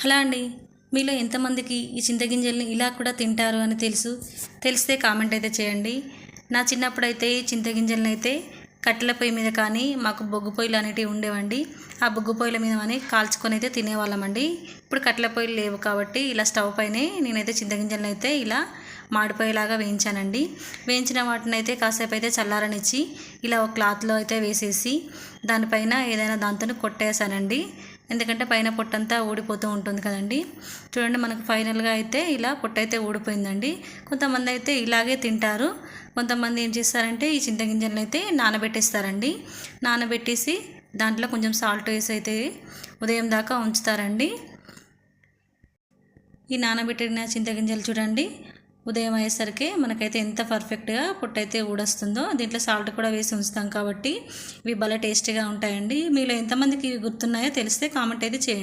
అలా అండి, మీలో ఎంతమందికి ఈ చింతగింజల్ని ఇలా కూడా తింటారు అని తెలిస్తే కామెంట్ అయితే చేయండి. నా చిన్నప్పుడైతే ఈ చింతగింజలను అయితే కట్టెల పొయ్యి మీద కానీ మాకు బొగ్గు పొయ్యిలు అనేటివి ఉండేవండి. ఆ బొగ్గు పొయ్యిల మీద అని కాల్చుకొని అయితే తినేవాళ్ళమండి. ఇప్పుడు కట్టెల పొయ్యిలు లేవు కాబట్టి ఇలా స్టవ్ పైనే నేనైతే చింతగింజలను అయితే ఇలా మాడిపోయేలాగా వేయించానండి. వేయించిన వాటిని అయితే కాసేపు అయితే చల్లారనిచ్చి ఇలా ఒక క్లాత్లో అయితే వేసేసి దానిపైన ఏదైనా దాంతో కొట్టేసానండి. ఎందుకంటే పైన పొట్టంతా ఊడిపోతూ ఉంటుంది కదండి. చూడండి, మనకు ఫైనల్గా అయితే ఇలా పొట్టు అయితే ఊడిపోయిందండి. కొంతమంది అయితే ఇలాగే తింటారు. కొంతమంది ఏం చేస్తారంటే ఈ చింతగింజలను అయితే నానబెట్టేస్తారండి. నానబెట్టేసి దాంట్లో కొంచెం సాల్ట్ వేసి అయితే ఉదయం దాకా ఉంచుతారండి. ఈ నానబెట్టిన చింతగింజలు చూడండి, ఉదయం అయ్యేసరికి మనకైతే ఎంత పర్ఫెక్ట్గా పొట్టు అయితే ఊడొస్తుందో. దీంట్లో సాల్ట్ కూడా వేసి ఉంచుతాం కాబట్టి ఇవి భలే టేస్టీగా ఉంటాయండి. మీలో ఎంతమందికి ఇవి గుర్తున్నాయో తెలిస్తే కామెంట్ అయితే చేయండి.